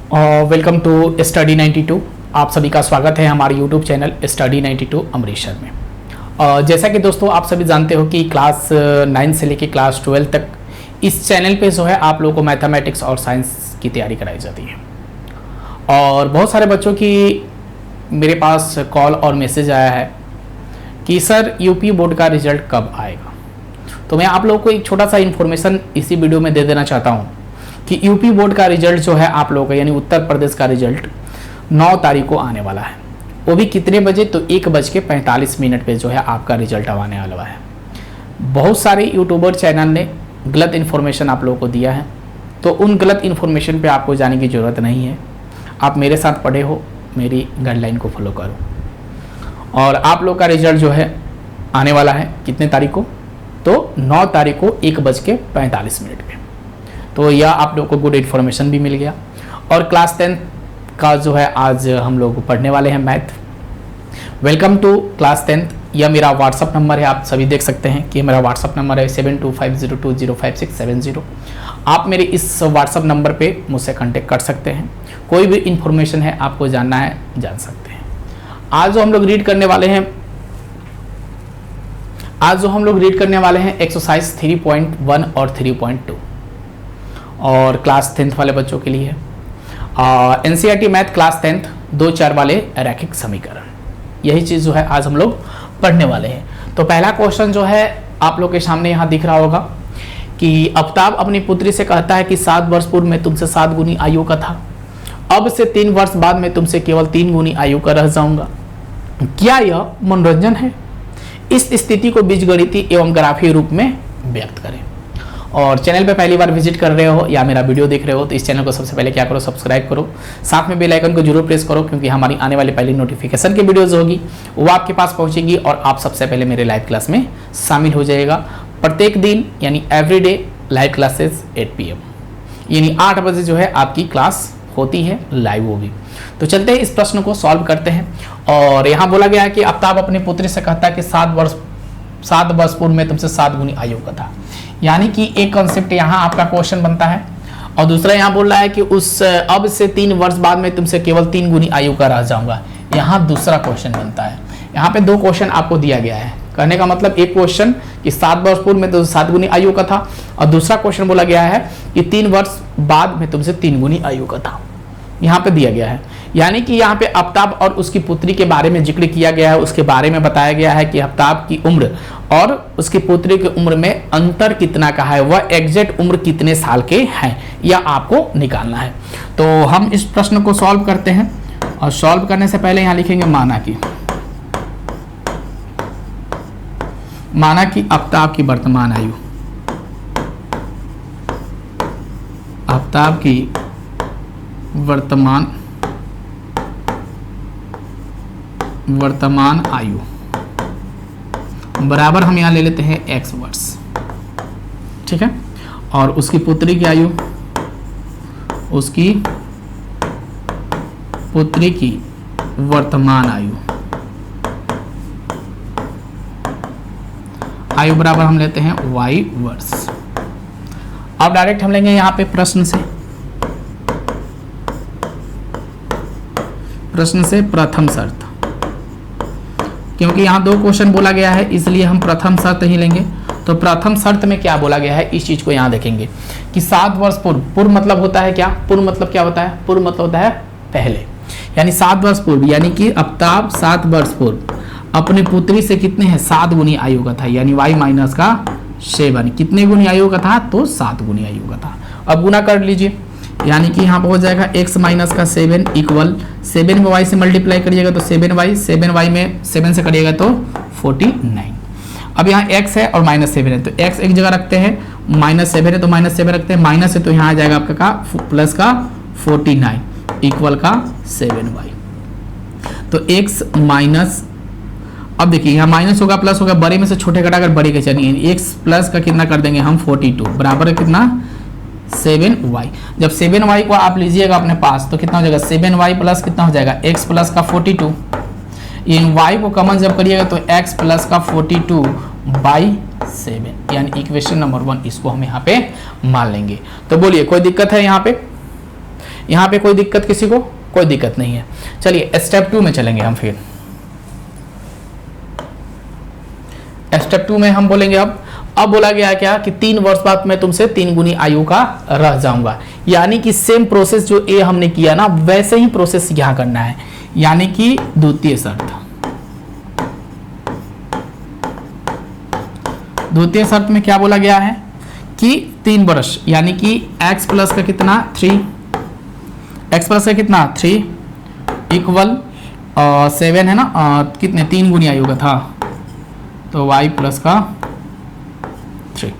Welcome to study 92। आप सभी का स्वागत है हमारे यूट्यूब चैनल स्टडी 92 अमृतसर में। जैसा कि दोस्तों आप सभी जानते हो कि क्लास 9 से लेकर क्लास 12 तक इस चैनल पे जो है आप लोगों को मैथमेटिक्स और साइंस की तैयारी कराई जाती है। और बहुत सारे बच्चों की मेरे पास कॉल और मैसेज आया है कि सर यूपी बोर्ड का रिजल्ट कब आएगा। तो मैं आप लोगों को एक छोटा सा इन्फॉर्मेशन इसी वीडियो में दे देना चाहता हूँ कि यूपी बोर्ड का रिजल्ट जो है आप लोगों का यानी उत्तर प्रदेश का रिजल्ट 9 तारीख को आने वाला है। वो भी कितने बजे? तो 1:45 पे जो है आपका रिजल्ट आने वाला है। बहुत सारे यूट्यूबर चैनल ने गलत इन्फॉर्मेशन आप लोगों को दिया है, तो उन गलत इन्फॉर्मेशन पे आपको जाने की ज़रूरत नहीं है। आप मेरे साथ पढ़े हो, मेरी गाइडलाइन को फॉलो करो और आप लोग का रिजल्ट जो है आने वाला है कितने तारीख को? तो 9 तारीख को 1:45 पे। तो यह आप लोगों को गुड इन्फॉर्मेशन भी मिल गया। और क्लास 10 का जो है आज हम लोग पढ़ने वाले हैं मैथ। Welcome to class 10। यह मेरा व्हाट्सअप नंबर है, आप सभी देख सकते हैं कि मेरा व्हाट्सअप नंबर है 7250205670। आप मेरे इस व्हाट्सअप नंबर पे मुझसे कांटेक्ट कर सकते हैं। कोई भी इन्फॉर्मेशन है आपको जानना है जान सकते हैं। आज जो हम लोग रीड करने वाले हैं एक्सरसाइज 3.1 और 3.2 और क्लास 10th वाले बच्चों के लिए एनसीईआरटी मैथ क्लास 10th 2-4 वाले रैखिक समीकरण, यही चीज़ जो है आज हम लोग पढ़ने वाले हैं। तो पहला क्वेश्चन जो है आप लोग के सामने यहाँ दिख रहा होगा कि आफ्ताब अपनी पुत्री से कहता है कि 7 वर्ष पूर्व में तुमसे 7 गुनी आयु का था, अब से 3 वर्ष बाद में तुमसे केवल 3 गुनी आयु का रह जाऊंगा। क्या यह मनोरंजन है? इस स्थिति को बीजगणितीय एवं ग्राफीय रूप में व्यक्त करें। और चैनल पे पहली बार विजिट कर रहे हो या मेरा वीडियो देख रहे हो तो इस चैनल को सबसे पहले क्या करो, सब्सक्राइब करो, साथ में बेल आइकन को जरूर प्रेस करो, क्योंकि हमारी आने वाली पहली नोटिफिकेशन की वीडियोज होगी वो आपके पास पहुंचेगी और आप सबसे पहले मेरे लाइव क्लास में शामिल हो जाएगा। प्रत्येक दिन यानी एवरीडे लाइव क्लासेस 8 PM यानी 8 बजे जो है आपकी क्लास होती है, लाइव होगी। तो चलते हैं इस प्रश्न को सॉल्व करते हैं। और यहाँ बोला गया है कि आफ्ताब अपनी पुत्री से कहता है कि 7 वर्ष पूर्व में तुमसे 7 गुनी आयु का था, यानी कि एक कॉन्सेप्ट यहाँ आपका क्वेश्चन बनता है। और दूसरा यहाँ बोल रहा है कि उस अब से 3 वर्ष बाद में तुमसे केवल 3 गुनी आयु का रह जाऊंगा, यहाँ दूसरा क्वेश्चन बनता है। यहाँ पे 2 क्वेश्चन आपको दिया गया है। कहने का मतलब एक क्वेश्चन कि 7 वर्ष पूर्व में तो 7 गुनी आयु का था और दूसरा क्वेश्चन बोला गया है कि 3 वर्ष बाद में तुमसे 3 गुनी आयु का था, यहाँ पे दिया गया है। यानी कि यहाँ पे आफ्ताब और उसकी पुत्री के बारे में जिक्र किया गया है, उसके बारे में बताया गया है कि आफ्ताब की उम्र और उसकी पुत्री की उम्र में अंतर कितना का है, वह एग्जैक्ट उम्र कितने साल के हैं, यह आपको निकालना है। तो हम इस प्रश्न को सॉल्व करते हैं और सॉल्व करने से पहले यहाँ लिखेंगे माना कि आफ्ताब की वर्तमान आयु, आफ्ताब की वर्तमान आयु बराबर हम यहाँ ले लेते हैं x वर्ष, ठीक है। और उसकी पुत्री की आयु, उसकी पुत्री की वर्तमान आयु बराबर हम लेते हैं y वर्ष। अब डायरेक्ट हम लेंगे यहाँ पे प्रश्न से प्रथम शर्त, क्योंकि यहाँ 2 क्वेश्चन बोला गया है इसलिए हम प्रथम शर्त ही लेंगे। तो प्रथम शर्त में क्या बोला गया है इस चीज को यहाँ देखेंगे कि 7 वर्ष पूर्व मतलब होता है क्या? पूर्व मतलब क्या होता है? पूर्व मतलब होता है पहले, यानी 7 वर्ष पूर्व, यानी कि आफ्ताब 7 वर्ष पूर्व अपनी पुत्री से कितने हैं? 7 गुनी आयु का था, यानी y माइनस का 7। कितने गुनी आयु का था? तो 7 गुनी आयु का था। अब गुना कर लीजिए, यानी कि यहाँ पर हो जाएगा x माइनस का 7 इक्वल 7 में y से मल्टीप्लाई करिएगा तो 7y में 7 से करिएगा तो 49। अब यहाँ x है और -7 है तो x एक जगह रखते हैं, -7 है तो -7 रखते हैं, माइनस है तो यहाँ आ जाएगा आपका प्लस का 49 इक्वल का 7y। तो x माइनस, अब देखिए यहाँ माइनस होगा प्लस होगा, बड़े में से छोटे घटाकर बड़े के चलिए, x प्लस का कितना कर देंगे हम 42 बराबर कितना 7y। जब 7y को आप लीजिएगा अपने पास तो कितना हो जाएगा 7y प्लस कितना हो जाएगा x प्लस का 42, ये y को कॉमन जब करिएगा तो x प्लस का 42/7 यानी इक्वेशन नंबर 1 इसको हम यहाँ पे मान लेंगे। तो बोलिए कोई दिक्कत है यहाँ पे? यहाँ पे कोई दिक्कत किसी को? कोई दिक्कत नहीं है। चलिए स्टेप 2 में चलेंगे हम। फिर स्टेप 2 में हम बोलेंगे अब बोला गया क्या कि 3 वर्ष बाद मैं तुमसे 3 गुनी आयु का रह जाऊंगा, यानी कि सेम प्रोसेस जो ए हमने किया ना वैसे ही प्रोसेस यहां करना है, यानी कि द्वितीय शर्त। द्वितीय शर्त में क्या बोला गया है कि 3 वर्ष यानी कि x प्लस का कितना 3, x प्लस का कितना 3 इक्वल 7 है ना, कितने 3 गुनी आयु का था तो y प्लस का 3।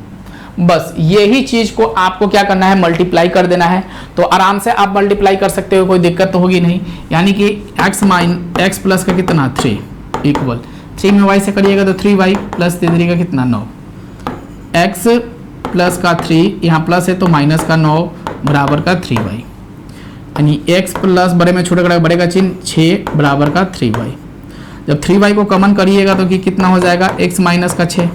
बस यही चीज को आपको क्या करना है, मल्टीप्लाई कर देना है। तो आराम से आप मल्टीप्लाई कर सकते हो, कोई दिक्कत तो होगी नहीं। यानी कि x प्लस का कितना 3 इक्वल 3 में y से करिएगा तो 3y प्लस 3 का कितना 9, x प्लस का 3 यहाँ प्लस है तो माइनस का 9 बराबर का 3y, यानी x प्लस बड़े में छोटे का बड़े का चिन्ह 6 बराबर का 3y। जब 3y को कॉमन करिएगा तो कि कितना हो जाएगा x माइनस का 6,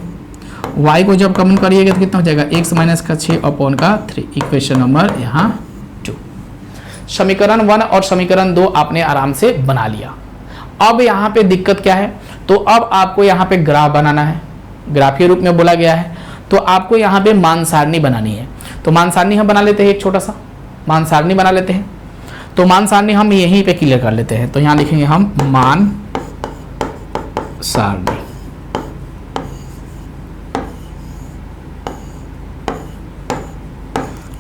y को जब कॉमन करिएगा तो कितना हो जाएगा x माइनस का 6 अपॉन का 3। इक्वेशन नंबर यहाँ 2। समीकरण 1 और समीकरण 2 आपने आराम से बना लिया। अब यहाँ पे दिक्कत क्या है, तो अब आपको यहाँ पे ग्राफ बनाना है, ग्राफ के रूप में बोला गया है। तो आपको यहाँ पे मान सारणी बनानी है। तो मान सारणी हम बना लेते हैं, एक छोटा सा मान सारणी बना लेते हैं। तो मान सारणी हम यहीं पे क्लियर कर लेते हैं। तो यहाँ लिखेंगे हम मान सारणी।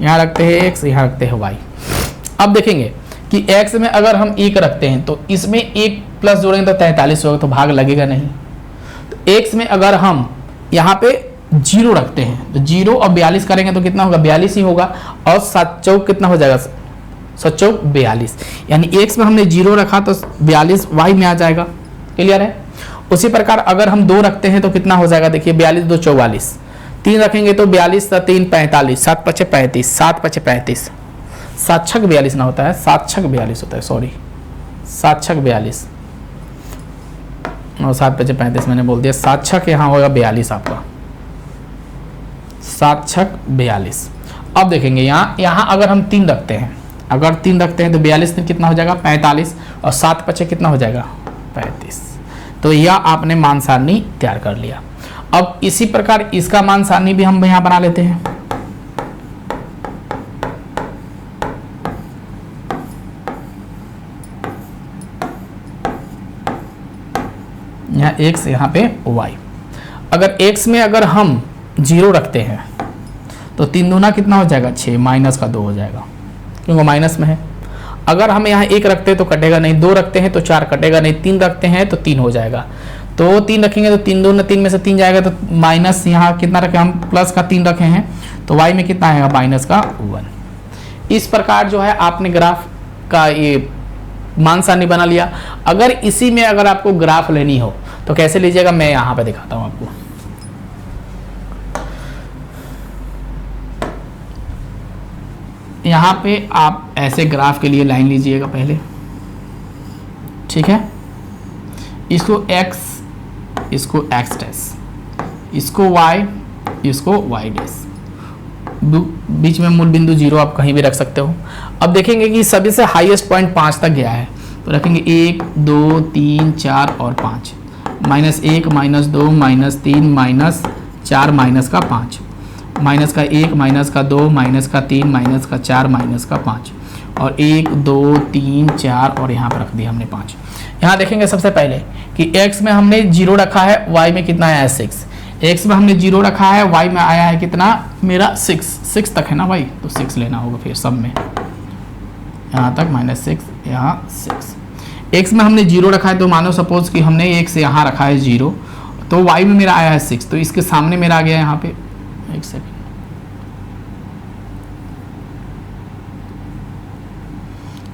यहाँ रखते हैं x, यहाँ रखते हैं y। अब देखेंगे कि x में अगर हम 1 रखते हैं तो इसमें 1 प्लस जोड़ेंगे तो 43 होगा, तो भाग लगेगा नहीं। तो x में अगर हम यहाँ पे 0 रखते हैं तो 0 और 42 करेंगे तो कितना होगा, 42 ही होगा। और 7 चौक कितना हो जाएगा, 7 चौक 42, यानी x में हमने 0 रखा तो 42 y में आ जाएगा। क्लियर है? उसी प्रकार अगर हम 2 रखते हैं तो कितना हो जाएगा, देखिए 42 2 44, 3 रखेंगे तो 42 3 45, 7 5 35, 7 5 35, 7 6 42 ना होता है, 7 6 42 होता है, सॉरी 7 6 42 और 7 5 35 मैंने बोल दिया। 7 6 यहाँ होगा 42 आपका, 7 6 42। अब देखेंगे यहाँ अगर हम 3 रखते हैं, अगर 3 रखते हैं तो 42 दिन कितना हो जाएगा 45, और 7 5 कितना हो जाएगा 35। तो यह आपने मान सारणी तैयार कर लिया। अब इसी प्रकार इसका मान सारणी भी हम यहाँ बना लेते हैं। यहाँ x यहाँ पे y। अगर x में अगर हम 0 रखते हैं तो 3 दूना कितना हो जाएगा 6, माइनस का 2 हो जाएगा क्योंकि माइनस में है। अगर हम यहाँ 1 रखते हैं तो कटेगा नहीं, 2 रखते हैं तो 4 कटेगा नहीं, 3 रखते हैं तो 3 हो जाएगा। तो 3 रखेंगे तो 3 दूना 3 में से 3 जाएगा तो माइनस, यहाँ कितना रखे हम प्लस का 3 रखे हैं तो y में कितना आएगा माइनस का 1। इस प्रकार जो है आपने ग्राफ का ये मान सारणी बना लिया। अगर इसी में अगर आपको ग्राफ लेनी हो तो कैसे लीजिएगा, मैं यहाँ पे दिखाता हूँ आपको। यहाँ पे आप ऐसे ग्राफ के लिए लाइन लीजिएगा पहले, ठीक है। इसको x, इसको x डैश, इसको y, इसको y डैश, बीच में मूल बिंदु 0 आप कहीं भी रख सकते हो। अब देखेंगे कि सभी से हाईएस्ट पॉइंट 5 तक गया है तो रखेंगे 1 2 3 4 और 5, -1 -2 -3 -4 माइनस का 5, माइनस का 1 माइनस का 2 माइनस का 3 माइनस का 4 माइनस का 5, और 1 2 3 4 और यहाँ पर रख दिया हमने 5। यहाँ देखेंगे सबसे पहले कि x में हमने 0 रखा है, y में कितना आया है 6। x में हमने 0 रखा है, y में आया है कितना मेरा 6 तक है ना भाई, तो 6 लेना होगा फिर सब में, यहाँ तक -6 यहाँ 6। x में हमने 0 रखा है तो मानो सपोज कि हमने x यहाँ रखा है 0, तो y में मेरा आया है 6, तो इसके सामने मेरा आ गया यहाँ पे, एक सेकंड,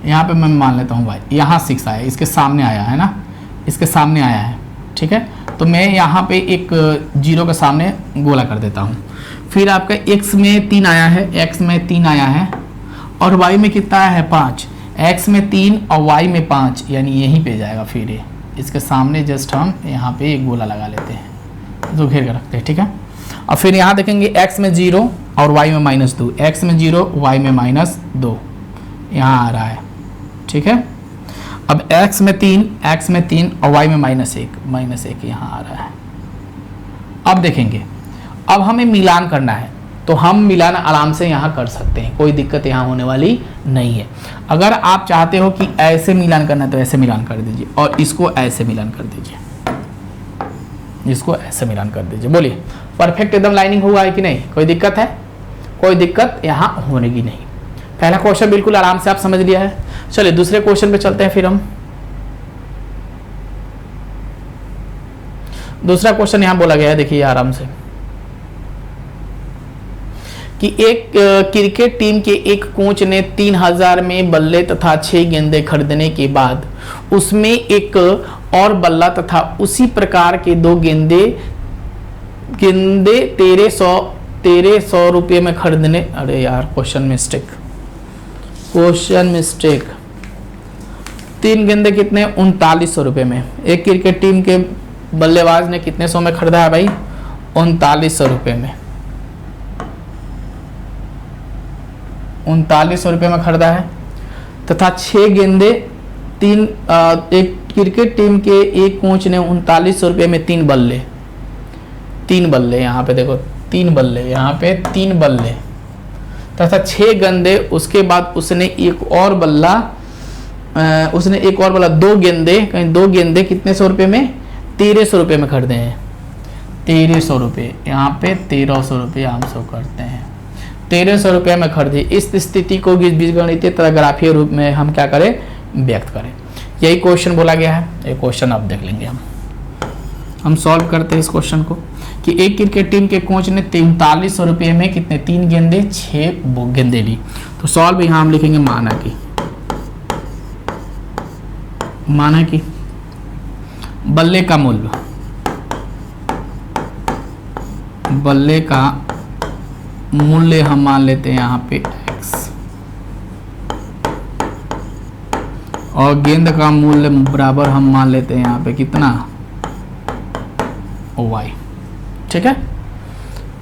यहाँ पे मैं मान लेता हूँ y, यहाँ 6 आया, इसके सामने आया है ना, इसके सामने आया है, ठीक है। तो मैं यहाँ पे एक 0 के सामने गोला कर देता हूँ। फिर आपका x में 3 आया है, x में 3 आया है, और y में कितना आया है 5, x में 3 और y में 5, यानी यहीं पे जाएगा। फिर ये इसके सामने जस्ट हम यहाँ पे एक गोला लगा लेते हैं, तो घेर कर रखते हैं, ठीक है। और फिर यहाँ देखेंगे x में 0 और y में -2, x में 0 y में -2, यहाँ आ रहा है, ठीक है। अब x में 3 और y में -1 यहाँ आ रहा है। अब देखेंगे, अब हमें मिलान करना है, तो हम मिलान आराम से यहाँ कर सकते हैं, कोई दिक्कत यहाँ होने वाली नहीं है। अगर आप चाहते हो कि ऐसे मिलान करना है तो ऐसे मिलान कर दीजिए, और इसको ऐसे मिलान कर दीजिए, इसको ऐसे मिलान कर दीजिए। बोलिए परफेक्ट एकदम लाइनिंग हुआ है कि नहीं? कोई दिक्कत है? कोई दिक्कत यहाँ होने की नहीं। पहला क्वेश्चन बिल्कुल आराम से आप समझ लिया है। चलिए दूसरे क्वेश्चन पे चलते हैं फिर हम। दूसरा क्वेश्चन यहाँ बोला गया है, देखिए आराम से, कि एक क्रिकेट टीम के एक कोच ने 3000 में बल्ले तथा 6 गेंदें खरीदने के बाद उसमें एक और बल्ला तथा उसी प्रकार के 2 गेंदे 1300 रुपये में खरीदने, अरे यार क्वेश्चन मिस्टेक, 3 गेंदे कितने? 3900 रुपये में। एक क्रिकेट टीम के बल्लेबाज ने कितने सौ में खरीदा है भाई? 3900 रुपये में, 3900 रुपये में खरीदा है, तथा 6 गेंदे एक क्रिकेट टीम के एक कोच ने 3900 रुपये में 3 बल्ले, यहाँ पे देखो 3 बल्ले, यहाँ पे 3 बल्ले तथा 6 गेंदे, उसके बाद उसने एक और बल्ला 2 गेंदे कितने सौ रुपये में? 1300 रुपये में खरीदे हैं। 1300 रुपये, यहाँ पे 1300 रुपये हम सब करते हैं, 1300 रुपये में खरीदे। इस स्थिति को बीजगणितीय तथा ग्राफीय रूप में हम क्या करें? व्यक्त करें। यही क्वेश्चन बोला गया है। ये क्वेश्चन अब देख लेंगे हम सॉल्व करते हैं इस क्वेश्चन को, कि एक क्रिकेट टीम के कोच ने 4300 रुपये में कितने? 3 गेंदे 6 गेंदे ली। तो सॉल्व यहाँ हम लिखेंगे माना कि बल्ले का मूल्य हम मान लेते हैं यहाँ पे x, और गेंद का मूल्य बराबर हम मान लेते हैं यहाँ पे कितना? y, ठीक है।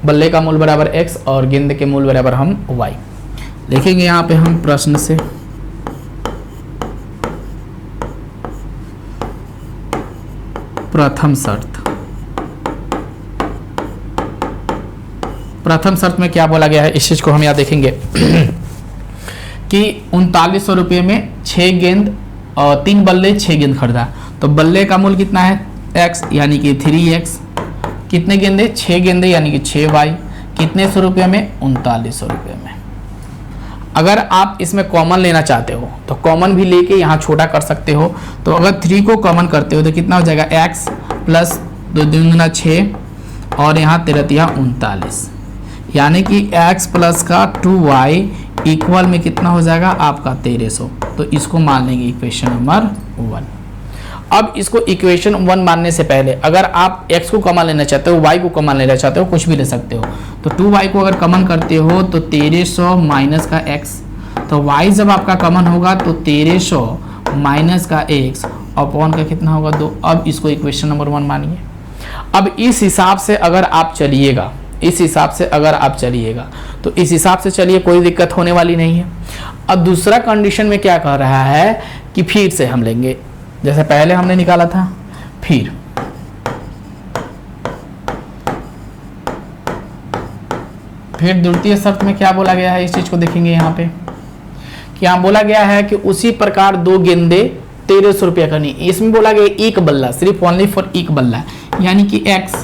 बल्ले का मूल्य बराबर x और गेंद के मूल्य बराबर हम y लिखेंगे यहाँ पे हम प्रश्न से। प्रथम शर्त में क्या बोला गया है, इस चीज को हम यहाँ देखेंगे कि 3900 रुपये में 6 गेंद और 3 बल्ले 6 गेंद खरीदा, तो बल्ले का मूल्य कितना है? x यानी कि 3x, कितने गेंदे? 6 गेंदे यानी कि 6y, कितने सौ रुपये में? 3900 रुपये में। अगर आप इसमें कॉमन लेना चाहते हो तो कॉमन भी लेके यहाँ छोटा कर सकते हो। तो अगर 3 को कॉमन करते हो तो कितना हो जाएगा? x प्लस 2 दूना 6 और यहाँ 13 39, यानी कि x प्लस का 2y इक्वल में कितना हो जाएगा? आपका 1300। तो इसको मान लेंगे इक्वेशन नंबर 1। अब इसको इक्वेशन 1 मानने से पहले अगर आप x को कॉमन लेना चाहते हो, y को कॉमन लेना चाहते हो, कुछ भी ले सकते हो। तो 2y को अगर कॉमन करते हो तो 1300 माइनस का x, तो y जब आपका कॉमन होगा तो 1300 माइनस का x अपॉन का कितना होगा? 2। अब इसको इक्वेशन नंबर 1 मानिए। अब इस हिसाब से अगर आप चलिएगा तो इस हिसाब से चलिए, कोई दिक्कत होने वाली नहीं है। अब दूसरा कंडीशन में क्या कह रहा है कि फिर से हम लेंगे, जैसे पहले हमने निकाला था, फिर द्वितीय शर्त में क्या बोला गया है, इस चीज को देखेंगे यहाँ पे कि यहाँ बोला गया है कि उसी प्रकार 2 गेंदे 1300 रुपये का नहीं, इसमें बोला गया एक बल्ला, सिर्फ ओनली फॉर एक बल्ला, यानी कि x,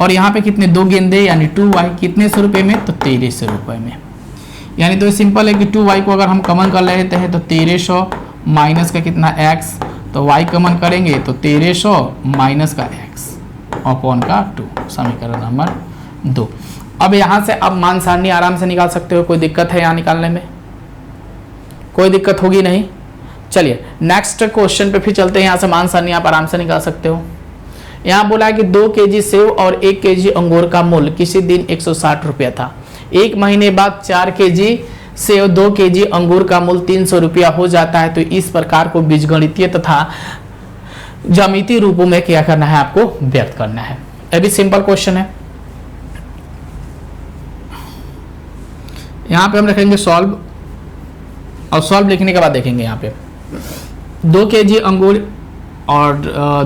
और यहाँ पे कितने? 2 गेंदे यानी 2y, कितने सौ रुपये में? तो 1300 रुपये में। यानी तो सिंपल है कि 2y को अगर हम कॉमन कर लेते हैं तो 1300 माइनस का कितना? x, तो y कॉमन करेंगे तो 1300 माइनस का x अपॉन का 2, समीकरण नंबर 2। अब यहाँ से आप मान सारणी आराम से निकाल सकते हो, कोई दिक्कत है यहाँ निकालने में? कोई दिक्कत होगी नहीं। चलिए नेक्स्ट क्वेश्चन पे फिर चलते हैं। यहाँ से मान सारणी आप आराम से निकाल सकते हो। यहाँ बोला है कि 2 केजी सेव और 1 केजी अंगूर का मूल्य किसी दिन 160 रुपया था। 1 महीने बाद 4 केजी सेव 2 केजी अंगूर का मूल्य 300 रुपया हो जाता है। तो इस प्रकार को बीजगणितीय तथा ज्यामितीय रूपों में क्या करना है? आपको व्यक्त करना है। ये भी सिंपल क्वेश्चन है। यहाँ पे हम रखेंगे सॉल्व और सॉल्व लिखने के बाद देखेंगे यहाँ पे 2 kg अंगूर और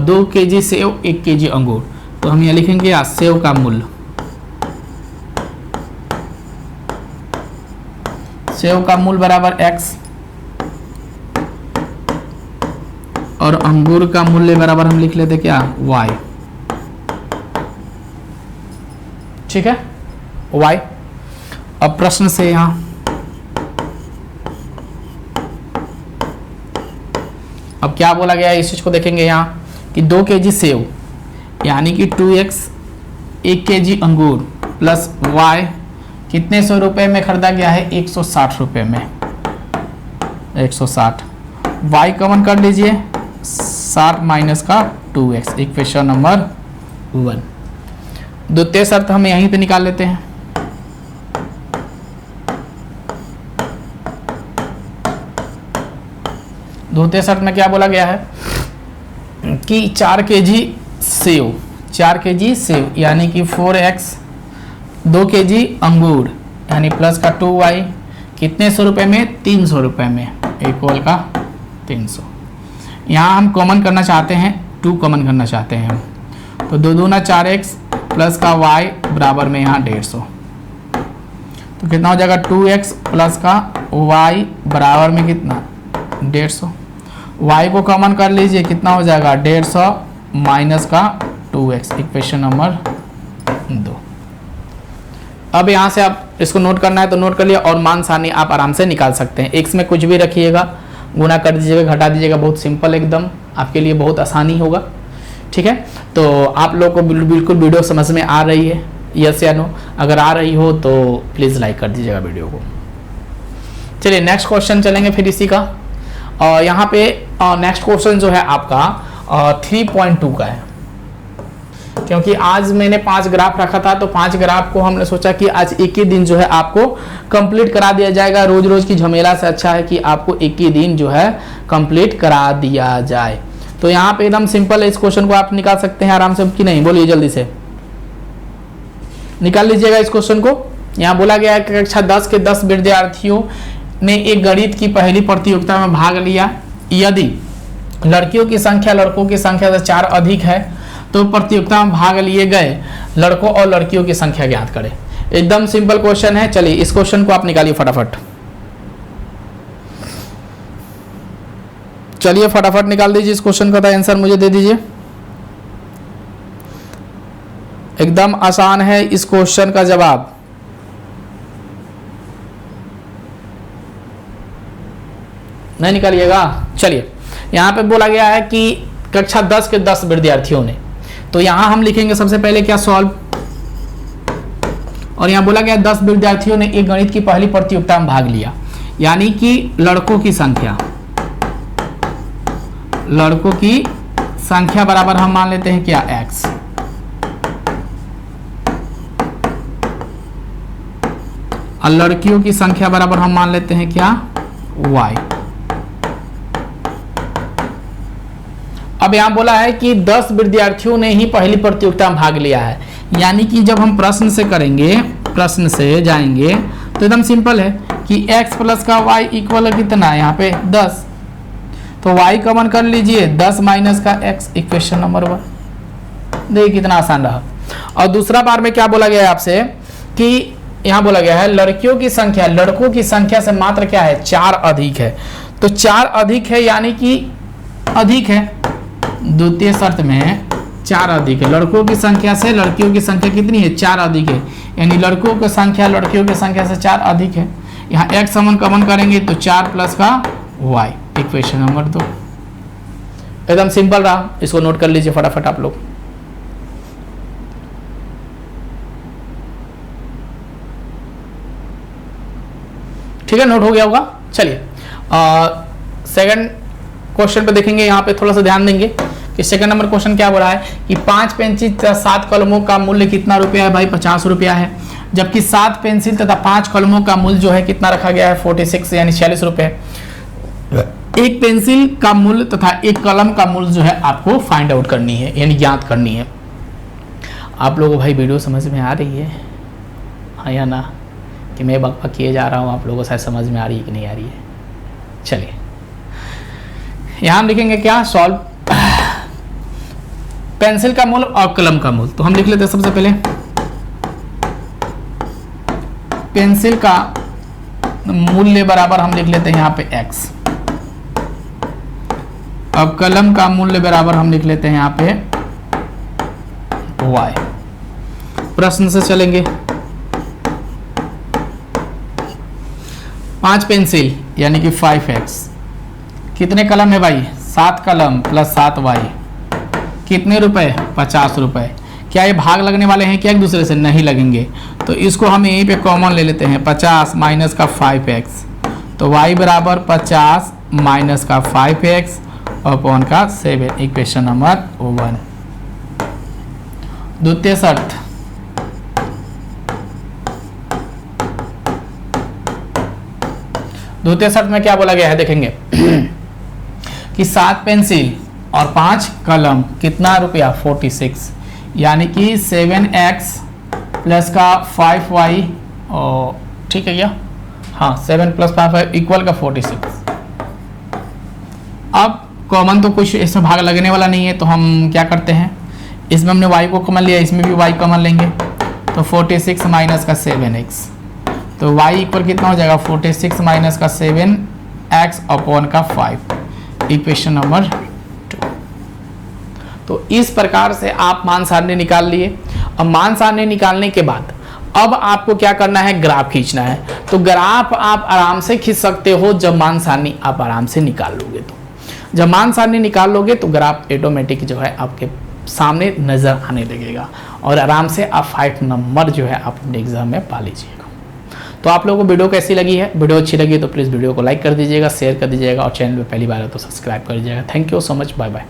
2 kg सेव 1 kg अंगूर, तो हम यहाँ लिखेंगे सेव का मूल्य, सेव का मूल्य बराबर x और अंगूर का मूल्य बराबर हम लिख लेते क्या y। ठीक है y। अब प्रश्न से यहां अब क्या बोला गया है इस चीज को देखेंगे यहाँ कि 2 kg सेव यानी कि 2x 1 kg अंगूर प्लस y कितने सौ रुपए में खरीदा गया है 160 रुपए में, 160। y कॉमन कर लीजिए 60 माइनस का 2x, इक्वेशन नंबर 1। द्वितीय शर्त हम यहीं पे निकाल लेते हैं। द्वितीय शर्त में क्या बोला गया है कि 4 kg सेव, 4 kg सेव यानी कि 4x 2 kg अंगूर यानी प्लस का 2y कितने सौ रुपए में 300 रुपए में, इक्वल का 300। यहाँ हम कॉमन करना चाहते हैं, 2 कॉमन करना चाहते हैं हम, तो 2 दूना 4x प्लस का y बराबर में यहाँ 150, तो कितना हो जाएगा 2x प्लस का y बराबर में कितना 150। y को कॉमन कर लीजिए, कितना हो जाएगा 150 माइनस का 2x, इक्वेशन नंबर 2। अब यहाँ से आप इसको नोट करना है तो नोट कर लिया, और मान सारणी आप आराम से निकाल सकते हैं। x में कुछ भी रखिएगा, गुना कर दीजिएगा, घटा दीजिएगा, बहुत सिंपल एकदम, आपके लिए बहुत आसानी होगा। ठीक है, तो आप लोग को बिल्कुल वीडियो समझ में आ रही है, यस या नो? अगर आ रही हो तो प्लीज़ लाइक कर दीजिएगा वीडियो को। चलिए नेक्स्ट क्वेश्चन चलेंगे फिर इसी का। और यहाँ पे नेक्स्ट क्वेश्चन जो है आपका 3.2 का है, क्योंकि आज मैंने 5 ग्राफ रखा था, तो 5 ग्राफ को हमने सोचा कि आज एक ही दिन जो है आपको कंप्लीट करा दिया जाएगा। रोज रोज की झमेला से अच्छा है कि आपको एक ही दिन जो है कंप्लीट करा दिया जाए। तो यहाँ पे एकदम सिंपल है, इस क्वेश्चन को आप निकाल सकते हैं आराम से कि नहीं, बोलिए जल्दी से निकाल लीजिएगा इस क्वेश्चन को। यहाँ बोला गया है कि कक्षा 10 के 10 विद्यार्थियों ने एक गणित की पहली प्रतियोगिता में भाग लिया। यदि लड़कियों की संख्या लड़कों की संख्या से 4 अधिक है तो प्रतियोगिता में भाग लिए गए लड़कों और लड़कियों की संख्या ज्ञात करें। एकदम सिंपल क्वेश्चन है। चलिए इस क्वेश्चन को आप निकालिए फटाफट, चलिए फटाफट निकाल दीजिए इस क्वेश्चन का आंसर मुझे दे दीजिए। एकदम आसान है इस क्वेश्चन का जवाब। नहीं निकालिएगा? चलिए यहाँ पे बोला गया है कि कक्षा 10 के 10 विद्यार्थियों ने, तो यहाँ हम लिखेंगे सबसे पहले क्या सॉल्व, और यहाँ बोला गया 10 विद्यार्थियों ने एक गणित की पहली प्रतियोगिता में भाग लिया, यानी कि लड़कों की संख्या बराबर हम मान लेते हैं क्या x, और लड़कियों की संख्या बराबर हम मान लेते हैं क्या y। अब यहाँ बोला है कि 10 विद्यार्थियों ने ही पहली प्रतियोगिता में भाग लिया है, यानी कि जब हम प्रश्न से करेंगे, प्रश्न से जाएंगे तो एकदम सिंपल है कि x प्लस का y इक्वल कितना है यहाँ पे 10, तो y कॉमन कर लीजिए 10 माइनस का x, इक्वेशन नंबर 1। देखिए कितना आसान रहा। और दूसरा बार में क्या बोला गया है आपसे कि यहाँ बोला गया है लड़कियों की संख्या लड़कों की संख्या से मात्र क्या है 4 अधिक है, तो 4 अधिक है यानी कि अधिक है। द्वितीय शर्त में 4 अधिक है, लड़कों की संख्या से लड़कियों की संख्या कितनी है 4 अधिक है, यानी लड़कों की संख्या लड़कियों की संख्या से 4 अधिक है। यहाँ x समन कॉमन करेंगे तो 4 प्लस का y, इक्वेशन नंबर 2। एकदम सिंपल रहा, इसको नोट कर लीजिए फटाफट आप लोग। ठीक है, नोट हो गया होगा। चलिए सेकंड क्वेश्चन पे देखेंगे। यहाँ पे थोड़ा सा ध्यान देंगे कि सेकंड नंबर क्वेश्चन क्या बोला है कि 5 पेंसिल तथा 7 कलमों का मूल्य कितना रुपया है भाई 50 रुपया है, जबकि 7 पेंसिल तथा 5 कलमों का मूल्य जो है कितना रखा गया है 46 यानी 46 रुपये। एक पेंसिल का मूल्य तथा एक कलम का मूल्य जो है आपको फाइंड आउट करनी है, यानी ज्ञात करनी है। आप लोगों को भाई वीडियो समझ में आ रही है, हाँ या ना? कि मैं बकबक किए जा रहा हूँ, आप लोगों को शायद समझ में आ रही है कि नहीं आ रही है? चलिए यहां हम लिखेंगे क्या, सॉल्व पेंसिल का मूल और कलम का मूल। तो हम लिख लेते हैं सबसे पहले पेंसिल का मूल्य बराबर हम लिख लेते हैं यहाँ पे x, अब कलम का मूल्य बराबर हम लिख लेते हैं यहाँ पे y। प्रश्न से चलेंगे। 5 पेंसिल यानी कि 5x, कितने कलम है भाई, 7 कलम प्लस 7y, कितने रुपए, 50 रुपए। क्या ये भाग लगने वाले हैं क्या एक दूसरे से, नहीं लगेंगे। तो इसको हम यहीं पे कॉमन ले लेते हैं, 50 माइनस का 5x, तो y बराबर 50 माइनस का 5x अपॉन का 7, इक्वेशन नंबर 1। द्वितीय शर्त, द्वितीय शर्त में क्या बोला गया है देखेंगे कि 7 पेंसिल और 5 कलम, कितना रुपया, 46, यानी कि 7x प्लस का 5y, और ठीक है क्या, हाँ 7 प्लस 5y इक्वल का 46। अब कॉमन तो कुछ इसमें भाग लगने वाला नहीं है, तो हम क्या करते हैं, इसमें हमने y को कॉमन लिया, इसमें भी y कॉमन लेंगे, तो 46 माइनस का 7x, तो y इक्वल कितना हो जाएगा, 46 माइनस का 7x अपॉन का 5, इक्वेशन नंबर 2। तो इस प्रकार से आप मान सारणी निकाल लिए। अब मान सारणी निकालने के बाद अब आपको क्या करना है, ग्राफ खींचना है। तो ग्राफ आप आराम से खींच सकते हो जब मान सारणी आप आराम से निकाल लोगे। तो जब मान सारणी निकाल लोगे तो ग्राफ ऑटोमेटिक जो है आपके सामने नजर आने लगेगा और आराम से आप 5 नंबर जो है आप अपने एग्जाम में पा लीजिएगा। तो आप लोगों को वीडियो कैसी लगी है, वीडियो अच्छी लगी तो प्लीज़ वीडियो को लाइक कर दीजिएगा, शेयर कर दीजिएगा और चैनल पे पहली बार है तो सब्सक्राइब कर दीजिएगा। Thank you so much, bye bye.